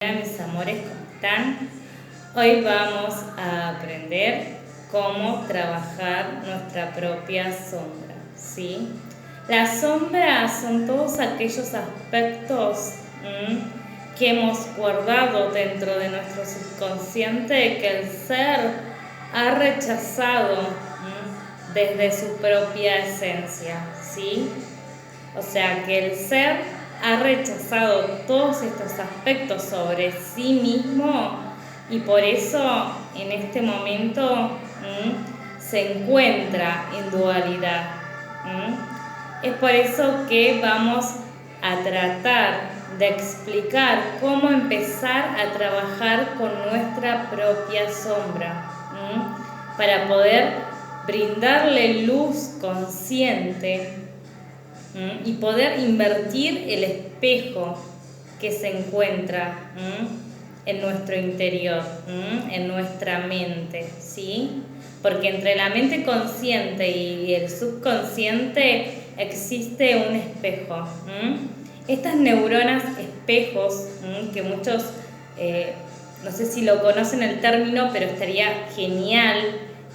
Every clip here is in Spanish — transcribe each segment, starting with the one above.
Hola mis amores, ¿cómo están? Hoy vamos a aprender cómo trabajar nuestra propia sombra, ¿sí? Las sombras son todos aquellos aspectos que hemos guardado dentro de nuestro subconsciente que el ser ha rechazado desde su propia esencia, ¿sí? O sea que el ser ha rechazado todos estos aspectos sobre sí mismo y por eso en este momento se encuentra en dualidad. Es por eso que vamos a tratar de explicar cómo empezar a trabajar con nuestra propia sombra para poder brindarle luz consciente y poder invertir el espejo que se encuentra en nuestro interior, en nuestra mente, ¿sí? Porque entre la mente consciente y el subconsciente existe un espejo. Estas neuronas espejos, que muchos, no sé si lo conocen el término, pero estaría genial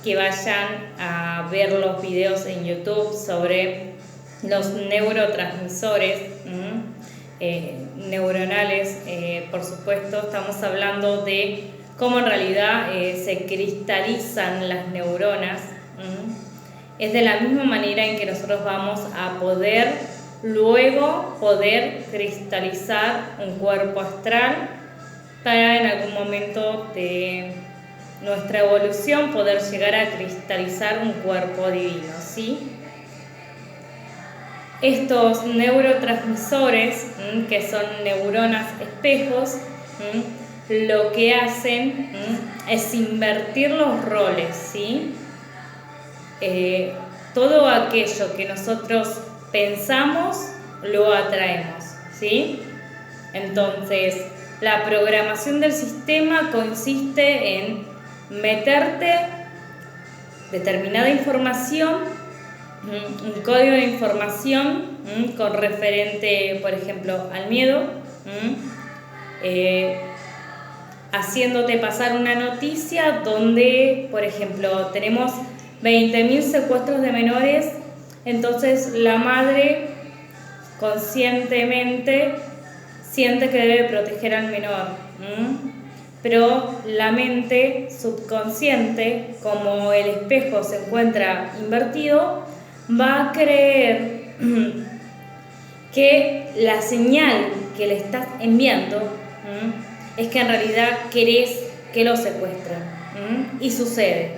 que vayan a ver los videos en YouTube sobre los neurotransmisores neuronales, por supuesto, estamos hablando de cómo en realidad se cristalizan las neuronas. Es de la misma manera en que nosotros vamos a luego poder cristalizar un cuerpo astral para en algún momento de nuestra evolución poder llegar a cristalizar un cuerpo divino, ¿sí? Estos neurotransmisores, que son neuronas espejos, lo que hacen es invertir los roles, ¿sí? Todo aquello que nosotros pensamos, lo atraemos, ¿sí? Entonces, la programación del sistema consiste en meterte determinada información, un código de información con referente, por ejemplo, al miedo, haciéndote pasar una noticia donde, por ejemplo, tenemos 20.000 secuestros de menores, entonces la madre conscientemente siente que debe proteger al menor, pero la mente subconsciente, como el espejo se encuentra invertido, va a creer que la señal que le estás enviando es que en realidad querés que lo secuestren. Y sucede.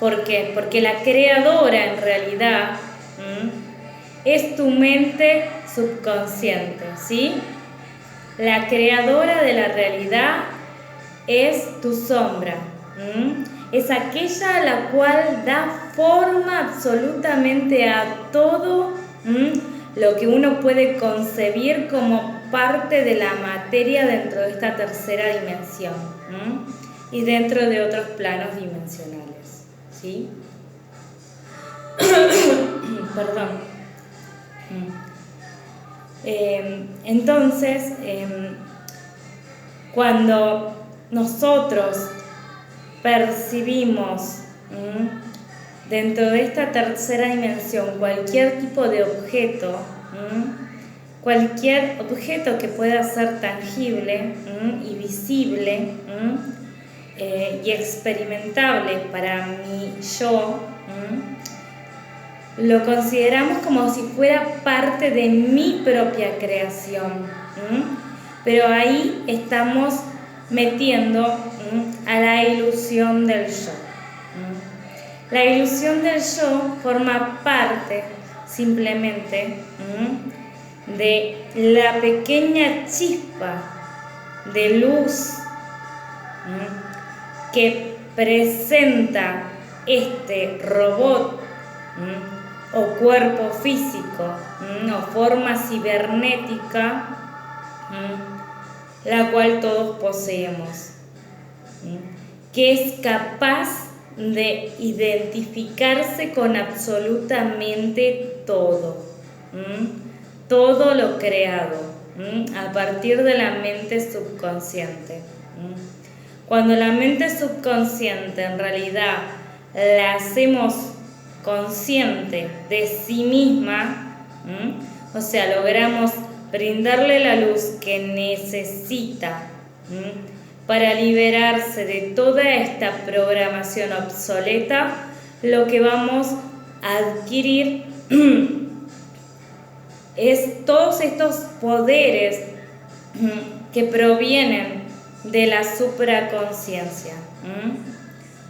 ¿Por qué? Porque la creadora en realidad es tu mente subconsciente, ¿sí? La creadora de la realidad es tu sombra. Es aquella a la cual da forma absolutamente a todo lo que uno puede concebir como parte de la materia dentro de esta tercera dimensión y dentro de otros planos dimensionales, ¿sí? Perdón. Entonces, cuando nosotros percibimos dentro de esta tercera dimensión cualquier tipo de objeto, cualquier objeto que pueda ser tangible y visible y experimentable para mi yo, lo consideramos como si fuera parte de mi propia creación, pero ahí estamos metiendo a la ilusión del yo. La ilusión del yo forma parte simplemente de la pequeña chispa de luz que presenta este robot o cuerpo físico o forma cibernética, la cual todos poseemos, que es capaz de identificarse con absolutamente todo, todo lo creado, a partir de la mente subconsciente. Cuando la mente subconsciente en realidad la hacemos consciente de sí misma, o sea, logramos brindarle la luz que necesita para liberarse de toda esta programación obsoleta, lo que vamos a adquirir es todos estos poderes que provienen de la supraconsciencia.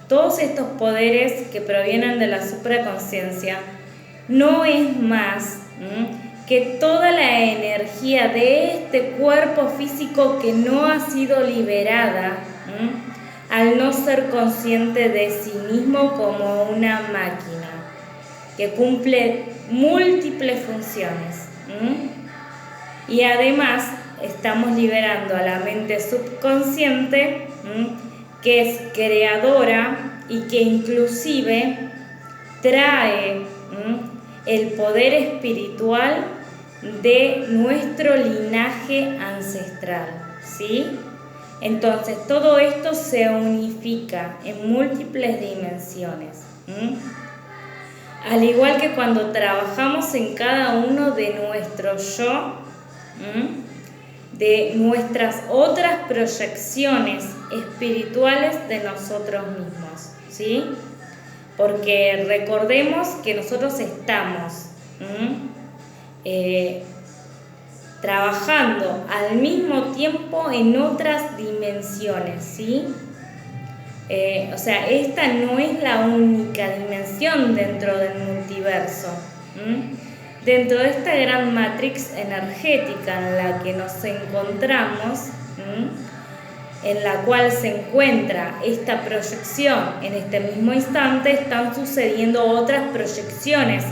Todos estos poderes que provienen de la supraconsciencia no es más que toda la energía de este cuerpo físico que no ha sido liberada al no ser consciente de sí mismo como una máquina que cumple múltiples funciones. Y además estamos liberando a la mente subconsciente, que es creadora y que inclusive trae el poder espiritual de nuestro linaje ancestral, ¿sí? Entonces todo esto se unifica en múltiples dimensiones. Al igual que cuando trabajamos en cada uno de nuestros yo, de nuestras otras proyecciones espirituales de nosotros mismos, ¿sí? Porque recordemos que nosotros estamos trabajando al mismo tiempo en otras dimensiones, ¿sí? O sea, esta no es la única dimensión dentro del multiverso. Dentro de esta gran matrix energética en la que nos encontramos, en la cual se encuentra esta proyección en este mismo instante, están sucediendo otras proyecciones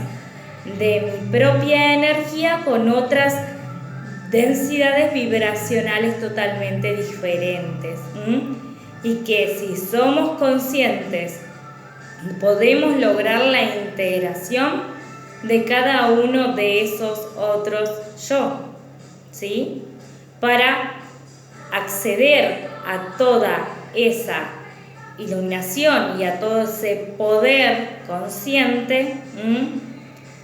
de mi propia energía con otras densidades vibracionales totalmente diferentes. Y que si somos conscientes podemos lograr la integración de cada uno de esos otros yo, ¿sí? Para acceder a toda esa iluminación y a todo ese poder consciente,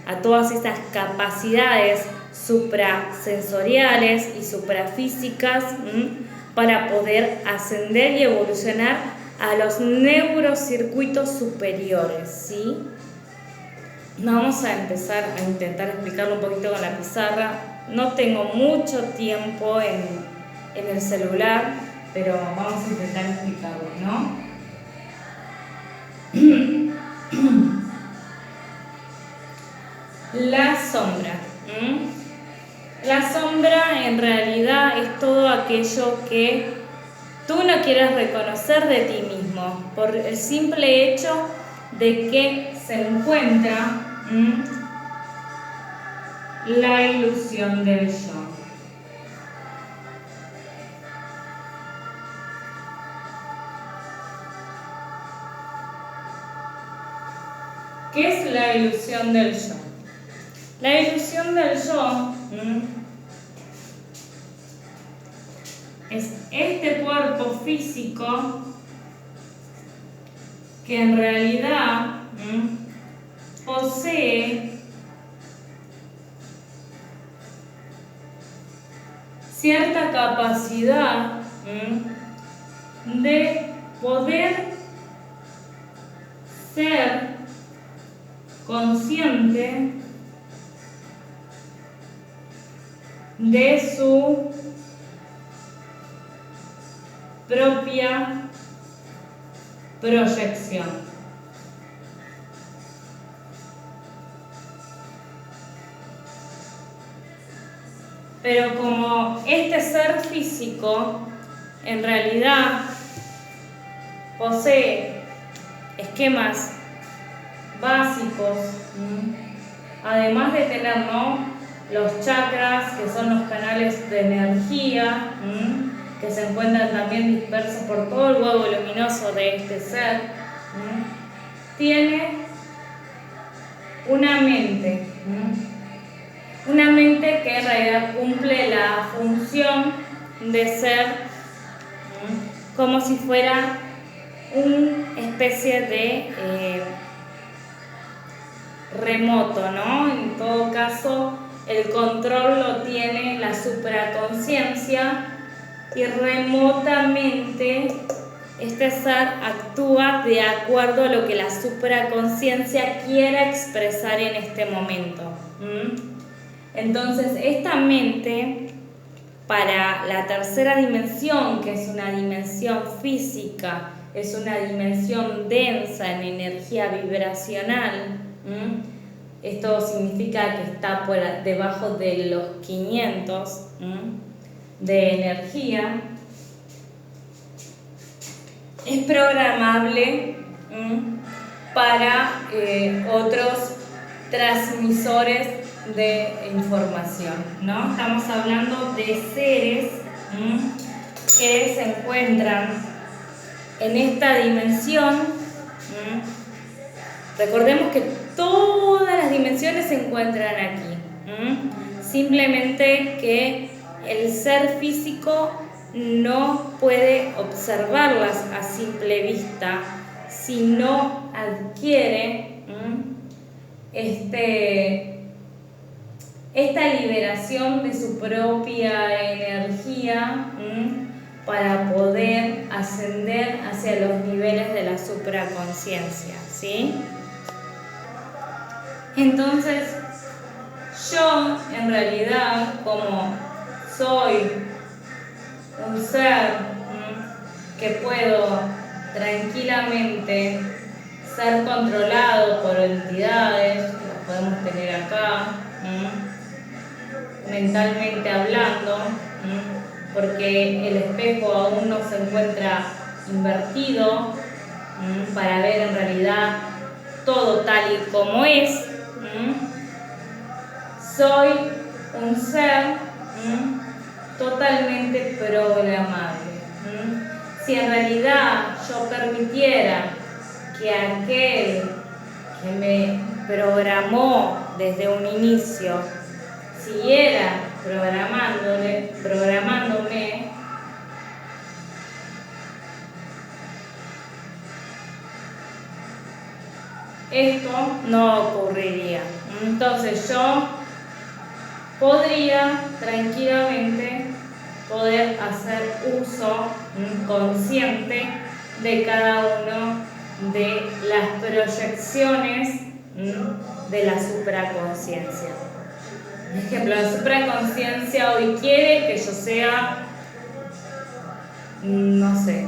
a todas esas capacidades suprasensoriales y suprafísicas, para poder ascender y evolucionar a los neurocircuitos superiores, ¿sí? Vamos a empezar a intentar explicarlo un poquito con la pizarra. No tengo mucho tiempo en el celular, pero vamos a intentar explicarlo, ¿no? La sombra. La sombra en realidad es todo aquello que tú no quieres reconocer de ti mismo por el simple hecho de que se encuentra la ilusión del yo. ¿Qué es la ilusión del yo? La ilusión del yo es este cuerpo físico que en realidad posee cierta capacidad de poder ser consciente de su propia proyección. Pero como este ser físico en realidad posee esquemas básicos, además de tener, los chakras, que son los canales de energía, que se encuentran también dispersos por todo el huevo luminoso de este ser, tiene una mente. Una mente que en realidad cumple la función de ser como si fuera una especie de remoto, ¿no? En todo caso, el control lo tiene la supraconsciencia y remotamente este ser actúa de acuerdo a lo que la supraconsciencia quiera expresar en este momento. Entonces, esta mente, para la tercera dimensión, que es una dimensión física, es una dimensión densa en energía vibracional, esto significa que está por debajo de los 500 de energía, es programable para otros transmisores de información, ¿no? Estamos hablando de seres que se encuentran en esta dimensión. Recordemos que todas las dimensiones se encuentran aquí. Simplemente que el ser físico no puede observarlas a simple vista si no adquiere esta liberación de su propia energía para poder ascender hacia los niveles de la supraconsciencia, ¿sí? Entonces, yo en realidad, como soy un ser que puedo tranquilamente ser controlado por entidades, las podemos tener acá, mentalmente hablando, porque el espejo aún no se encuentra invertido para ver en realidad todo tal y como es. Soy un ser totalmente programable. Si en realidad yo permitiera que aquel que me programó desde un inicio siguiera programándome, esto no ocurriría. Entonces yo podría tranquilamente poder hacer uso consciente de cada uno de las proyecciones de la supraconsciencia. Por ejemplo, la supraconsciencia hoy quiere que yo sea, no sé,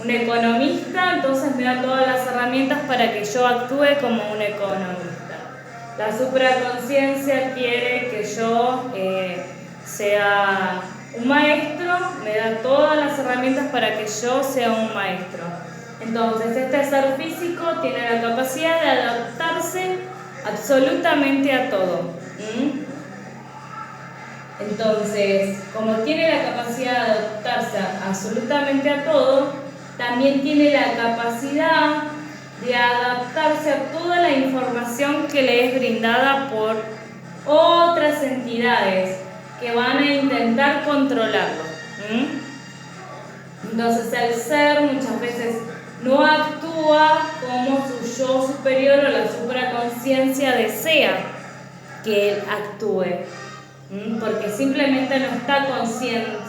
un economista, entonces me da todas las herramientas para que yo actúe como un economista. La supraconsciencia quiere que yo sea un maestro, me da todas las herramientas para que yo sea un maestro. Entonces, este ser físico tiene la capacidad de adaptarse absolutamente a todo. Entonces, como tiene la capacidad de adaptarse absolutamente a todo, también tiene la capacidad de adaptarse a toda la información que le es brindada por otras entidades que van a intentar controlarlo. Entonces el ser muchas veces no actúa como su yo superior o la supraconsciencia desea que él actúe, porque simplemente no está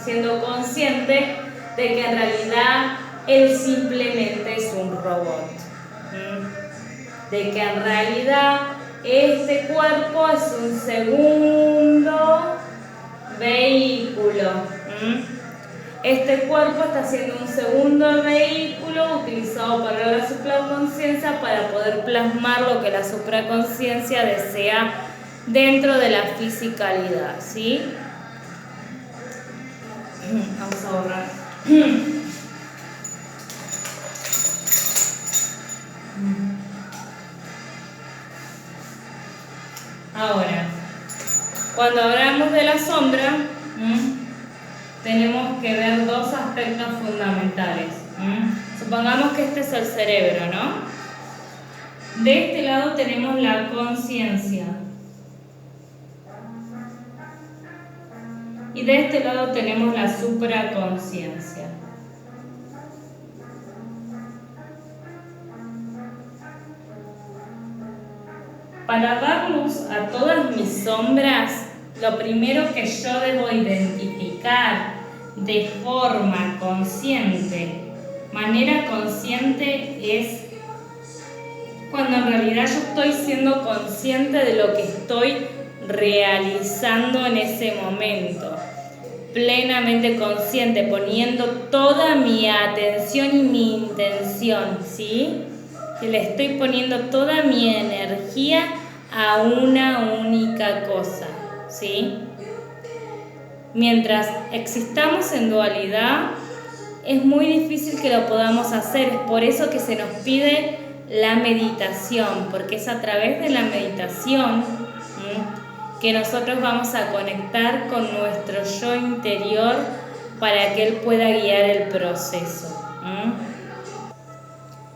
siendo consciente de que en realidad él simplemente es un robot, de que en realidad este cuerpo es un segundo vehículo. Este cuerpo está siendo un segundo vehículo utilizado para la supraconsciencia para poder plasmar lo que la supraconsciencia desea dentro de la fisicalidad, ¿sí? Vamos a borrar. Ahora, cuando hablamos de la sombra, tenemos que ver dos aspectos fundamentales. Supongamos que este es el cerebro, ¿no? De este lado tenemos la conciencia. Y de este lado tenemos la supraconciencia. Para dar luz a todas mis sombras, lo primero que yo debo identificar de forma consciente, manera consciente, es cuando en realidad yo estoy siendo consciente de lo que estoy realizando en ese momento. Plenamente consciente, poniendo toda mi atención y mi intención, ¿sí? Que le estoy poniendo toda mi energía a una única cosa, ¿sí? Mientras existamos en dualidad, es muy difícil que lo podamos hacer. Es por eso que se nos pide la meditación, porque es a través de la meditación que nosotros vamos a conectar con nuestro yo interior para que él pueda guiar el proceso.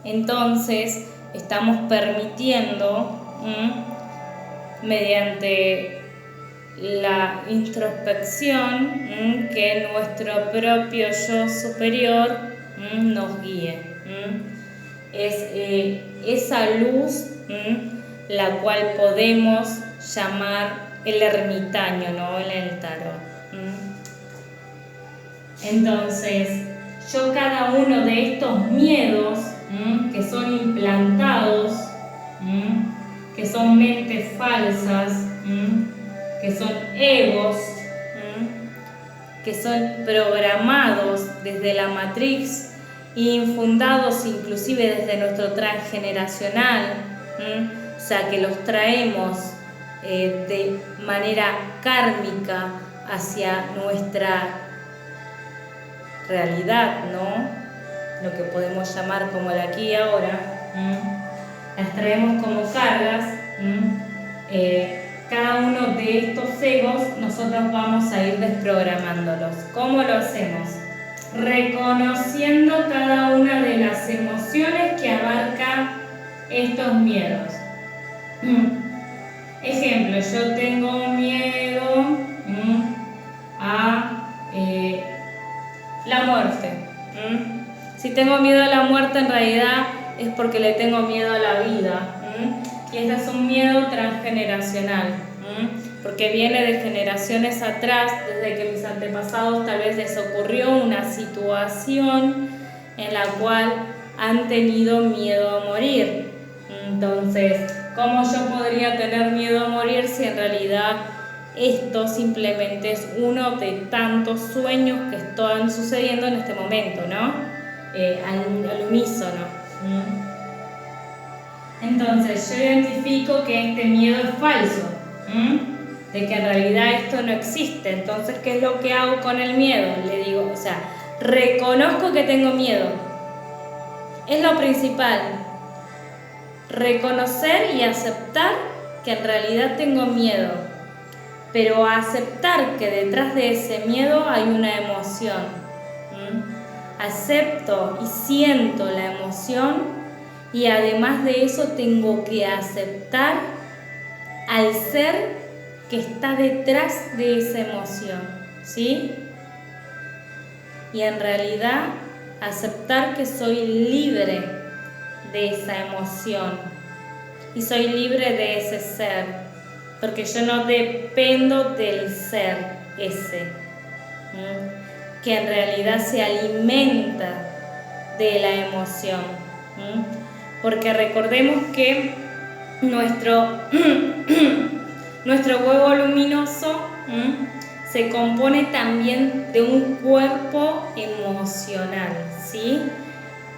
Entonces, estamos permitiendo, mediante la introspección, que nuestro propio yo superior nos guíe. Es esa luz la cual podemos llamar el ermitaño, ¿no? En el tarot. Entonces, yo cada uno de estos miedos que son implantados, que son mentes falsas, que son egos, que son programados desde la matriz e infundados inclusive desde nuestro transgeneracional, o sea que los traemos de manera kármica hacia nuestra realidad, ¿no? Lo que podemos llamar como el aquí y ahora, las traemos como cargas. Cada uno de estos egos nosotros vamos a ir desprogramándolos. ¿Cómo lo hacemos? Reconociendo cada una de las emociones que abarca estos miedos. Ejemplo, yo tengo miedo a la muerte. Si tengo miedo a la muerte, en realidad es porque le tengo miedo a la vida. Y este es un miedo transgeneracional, porque viene de generaciones atrás, desde que mis antepasados tal vez les ocurrió una situación en la cual han tenido miedo a morir. Entonces, ¿cómo yo podría tener miedo a morir si en realidad esto simplemente es uno de tantos sueños que están sucediendo en este momento, ¿no? Al unísono. Entonces, yo identifico que este miedo es falso, de que en realidad esto no existe. Entonces, ¿qué es lo que hago con el miedo? Le digo, o sea, reconozco que tengo miedo. Es lo principal. Reconocer y aceptar que en realidad tengo miedo, pero aceptar que detrás de ese miedo hay una emoción. Acepto y siento la emoción, y además de eso tengo que aceptar al ser que está detrás de esa emoción, ¿sí? Y en realidad aceptar que soy libre de esa emoción y soy libre de ese ser, porque yo no dependo del ser ese, que en realidad se alimenta de la emoción, porque recordemos que nuestro huevo luminoso se compone también de un cuerpo emocional, ¿sí?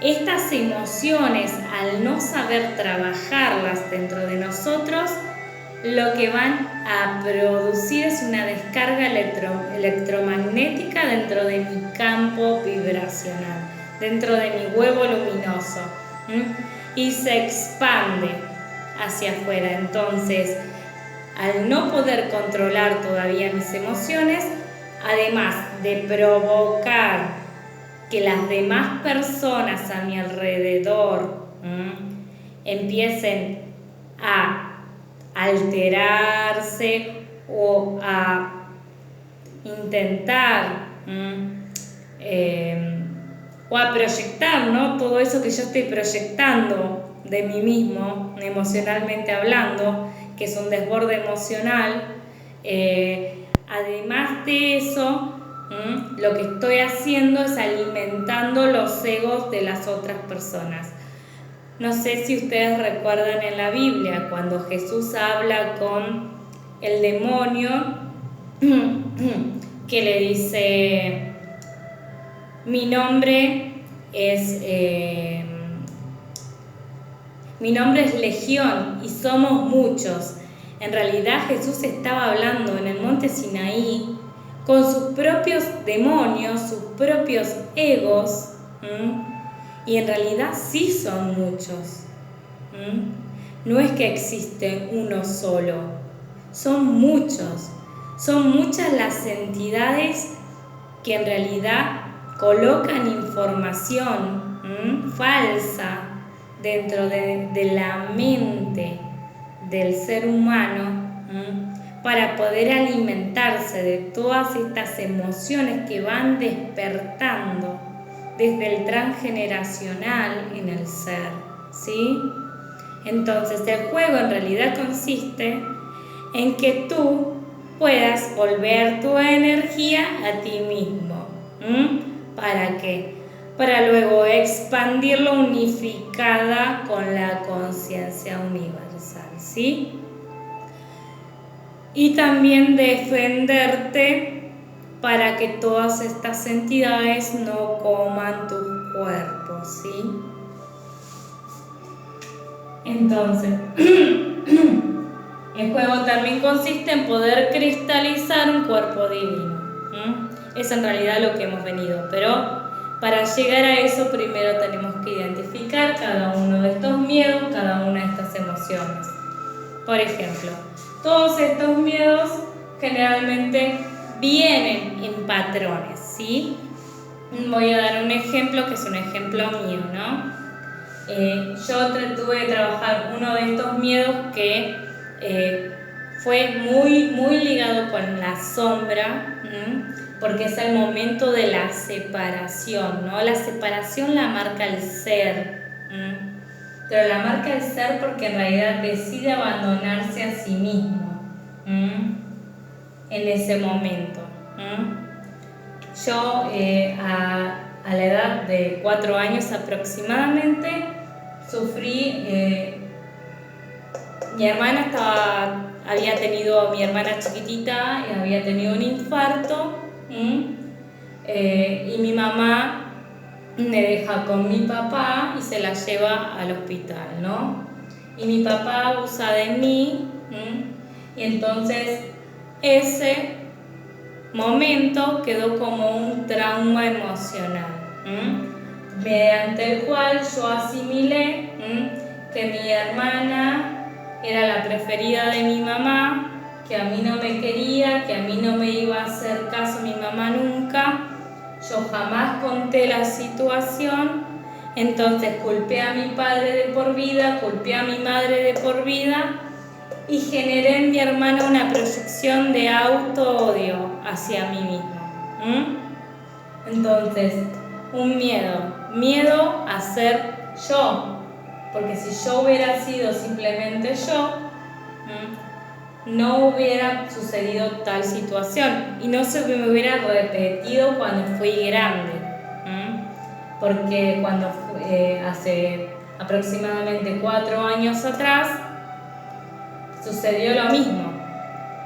Estas emociones, al no saber trabajarlas dentro de nosotros, lo que van a producir es una descarga electromagnética dentro de mi campo vibracional, dentro de mi huevo luminoso, y se expande hacia afuera. Entonces, al no poder controlar todavía mis emociones, además de provocar que las demás personas a mi alrededor empiecen a alterarse o a intentar o a proyectar, ¿no? Todo eso que yo estoy proyectando de mí mismo, emocionalmente hablando, que es un desborde emocional. Además de eso, lo que estoy haciendo es alimentando los egos de las otras personas. No sé si ustedes recuerdan en la Biblia cuando Jesús habla con el demonio que le dice: mi nombre es Legión y somos muchos. En realidad Jesús estaba hablando en el monte Sinaí con sus propios demonios, sus propios egos, y en realidad sí son muchos. No es que existe uno solo, son muchos. Son muchas las entidades que en realidad colocan información falsa dentro de la mente del ser humano para poder alimentarse de todas estas emociones que van despertando desde el transgeneracional en el ser, ¿sí? Entonces el juego en realidad consiste en que tú puedas volver tu energía a ti mismo. ¿Para qué? Para luego expandirlo unificada con la conciencia universal, ¿sí? Y también defenderte para que todas estas entidades no coman tus cuerpos, ¿sí? Entonces, el juego también consiste en poder cristalizar un cuerpo divino. Es en realidad lo que hemos venido, pero para llegar a eso primero tenemos que identificar cada uno de estos miedos, cada una de estas emociones. Por ejemplo, todos estos miedos generalmente vienen en patrones, ¿sí? Voy a dar un ejemplo que es un ejemplo mío, ¿no? Yo tuve que trabajar uno de estos miedos que fue muy ligado con la sombra, porque es el momento de la separación, ¿no? La separación la marca el ser, pero la marca el ser porque en realidad decide abandonarse a sí mismo en ese momento. Yo a la edad de 4 años aproximadamente sufrí, mi hermana chiquitita había tenido un infarto, y mi mamá me deja con mi papá y se la lleva al hospital, ¿no? Y mi papá abusa de mí, y entonces ese momento quedó como un trauma emocional, mediante el cual yo asimilé que mi hermana era la preferida de mi mamá, que a mí no me quería, que a mí no me iba a hacer caso mi mamá nunca. Yo jamás conté la situación, entonces culpé a mi padre de por vida, culpé a mi madre de por vida y generé en mi hermana una proyección de auto-odio hacia mí mismo. Entonces, un miedo a ser yo, porque si yo hubiera sido simplemente yo, no hubiera sucedido tal situación y no se me hubiera repetido cuando fui grande, porque cuando hace aproximadamente 4 años atrás sucedió lo mismo,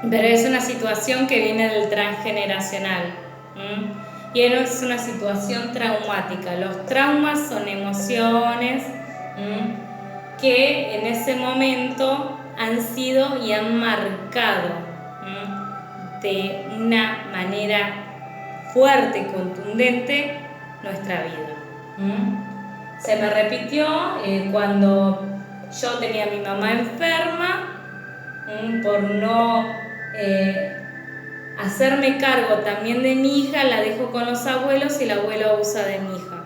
pero es una situación que viene del transgeneracional y es una situación traumática. Los traumas son emociones que en ese momento han sido y han marcado de una manera fuerte y contundente nuestra vida. Se me repitió cuando yo tenía a mi mamá enferma, por no hacerme cargo también de mi hija, la dejo con los abuelos y el abuelo abusa de mi hija.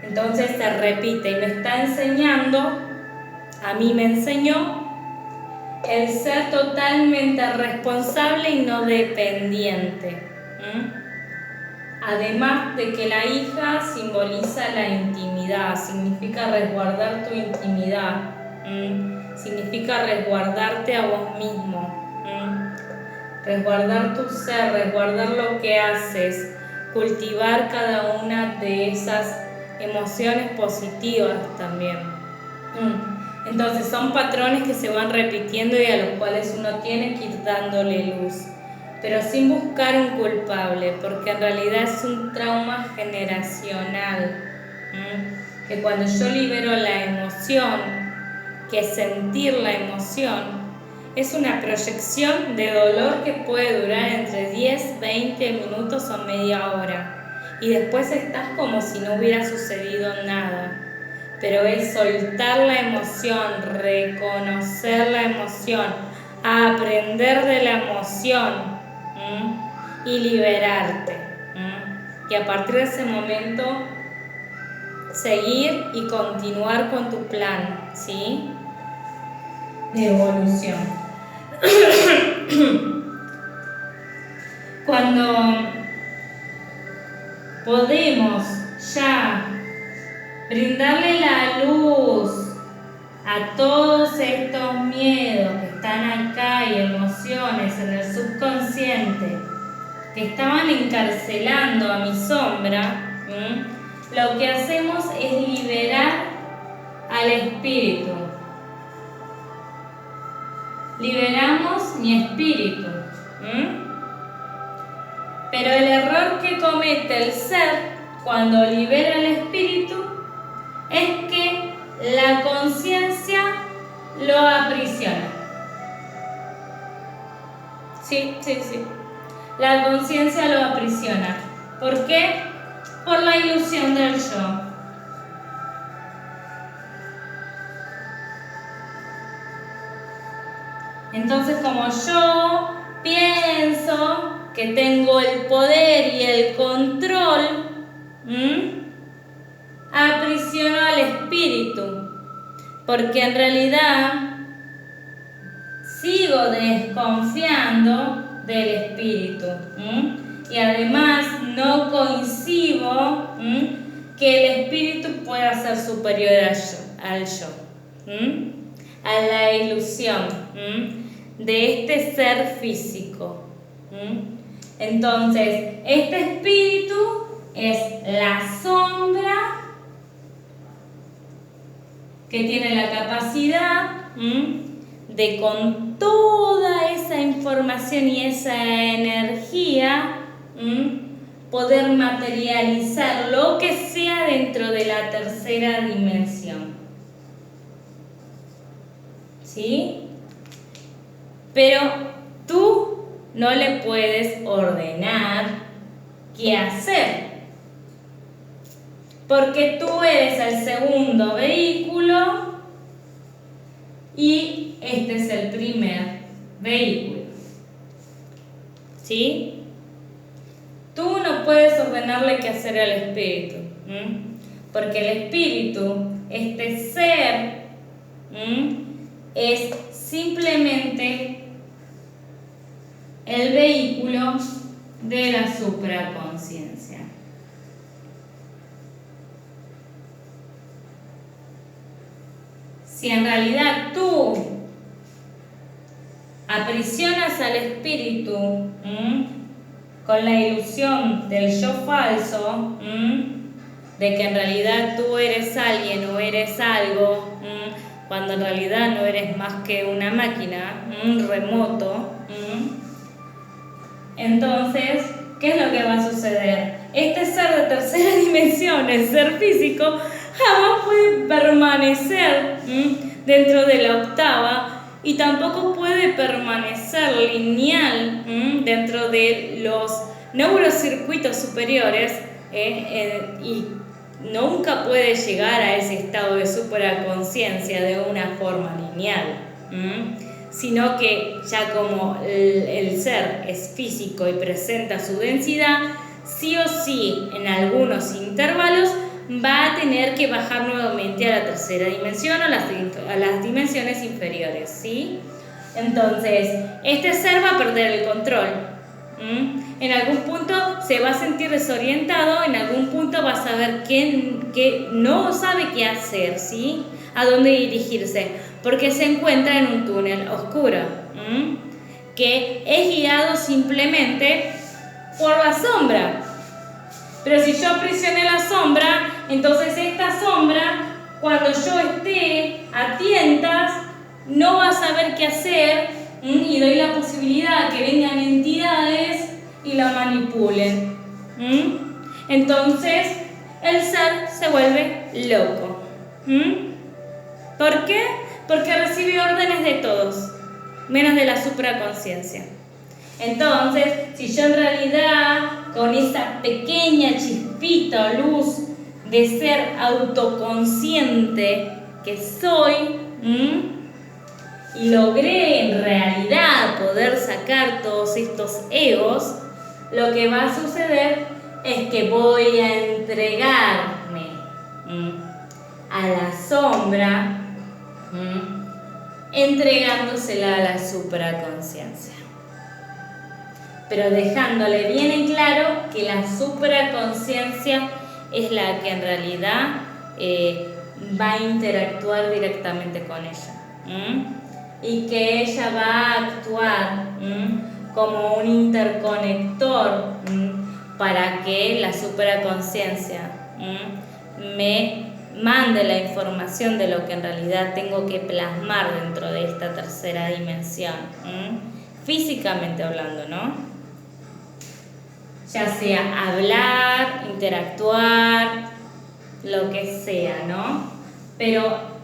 Entonces se repite y me está enseñando, a mí me enseñó, el ser totalmente responsable y no dependiente. Además de que la hija simboliza la intimidad, significa resguardar tu intimidad, significa resguardarte a vos mismo, resguardar tu ser, resguardar lo que haces, cultivar cada una de esas emociones positivas también. Entonces son patrones que se van repitiendo y a los cuales uno tiene que ir dándole luz, pero sin buscar un culpable, porque en realidad es un trauma generacional, que cuando yo libero la emoción, que sentir la emoción, es una proyección de dolor que puede durar entre 10, 20 minutos o media hora, y después estás como si no hubiera sucedido nada. Pero es soltar la emoción, reconocer la emoción, aprender de la emoción y liberarte. Y a partir de ese momento seguir y continuar con tu plan, ¿sí? De evolución. Cuando podemos ya brindarle la luz a todos estos miedos que están acá y emociones en el subconsciente que estaban encarcelando a mi sombra, lo que hacemos es liberar al espíritu. Liberamos mi espíritu. Pero el error que comete el ser cuando libera el espíritu es que la conciencia lo aprisiona. Sí. La conciencia lo aprisiona. ¿Por qué? Por la ilusión del yo. Entonces, como yo pienso que tengo el poder y el control, aprisiono al espíritu, porque en realidad sigo desconfiando del espíritu, y además no coincido que el espíritu pueda ser superior al yo, a la ilusión de este ser físico. Entonces, este espíritu es la sombra que tiene la capacidad de, con toda esa información y esa energía, poder materializar lo que sea dentro de la tercera dimensión. ¿Sí? Pero tú no le puedes ordenar qué hacer, porque tú eres el segundo vehículo y este es el primer vehículo. ¿Sí? Tú no puedes ordenarle qué hacer al espíritu, porque el espíritu, este ser, es simplemente el vehículo de la supraconciencia. Si en realidad tú aprisionas al espíritu con la ilusión del yo falso, de que en realidad tú eres alguien o eres algo, cuando en realidad no eres más que una máquina, un remoto, entonces, ¿qué es lo que va a suceder? Este ser de tercera dimensión, el ser físico, jamás puede permanecer dentro de la octava y tampoco puede permanecer lineal dentro de los neurocircuitos superiores y nunca puede llegar a ese estado de supraconciencia de una forma lineal, sino que ya como el ser es físico y presenta su densidad, sí o sí en algunos intervalos va a tener que bajar nuevamente a la tercera dimensión o a las dimensiones inferiores, ¿sí? Entonces, este ser va a perder el control. En algún punto se va a sentir desorientado, en algún punto va a saber que no sabe qué hacer, ¿sí? A dónde dirigirse, porque se encuentra en un túnel oscuro, que es guiado simplemente por la sombra. Pero si yo aprisioné la sombra, entonces esta sombra, cuando yo esté a tientas, no va a saber qué hacer, y doy la posibilidad que vengan entidades y la manipulen. Entonces el ser se vuelve loco. ¿Por qué? Porque recibe órdenes de todos, menos de la supraconsciencia. Entonces, si yo en realidad, con esa pequeña chispita o luz de ser autoconsciente que soy, y logré en realidad poder sacar todos estos egos, lo que va a suceder es que voy a entregarme a la sombra, entregándosela a la supraconsciencia, pero dejándole bien en claro que la supraconsciencia es la que en realidad va a interactuar directamente con ella, y que ella va a actuar como un interconector para que la supraconsciencia me mande la información de lo que en realidad tengo que plasmar dentro de esta tercera dimensión, físicamente hablando, ¿no? Ya sea hablar, interactuar, lo que sea, ¿no? Pero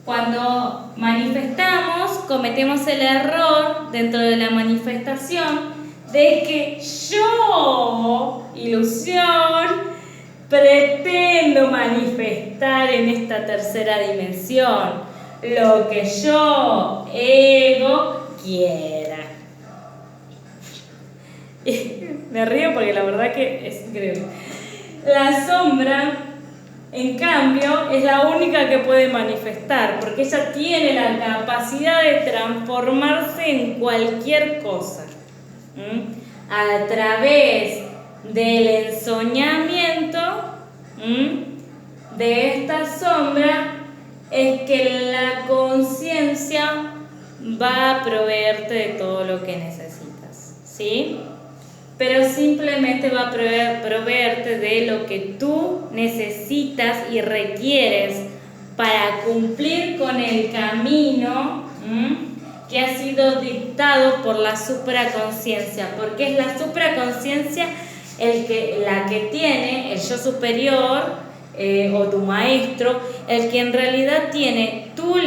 cuando manifestamos, cometemos el error dentro de la manifestación de que yo, ilusión, pretendo manifestar en esta tercera dimensión lo que yo, ego, quiera. Me río porque la verdad que es increíble. La sombra, en cambio, es la única que puede manifestar, porque ella tiene la capacidad de transformarse en cualquier cosa. A través del ensoñamiento de esta sombra es que la conciencia va a proveerte de todo lo que necesitas, ¿sí? Pero simplemente va a proveerte de lo que tú necesitas y requieres para cumplir con el camino que ha sido dictado por la supraconsciencia, porque es la supraconsciencia la que tiene el yo superior o tu maestro, el que en realidad tiene tu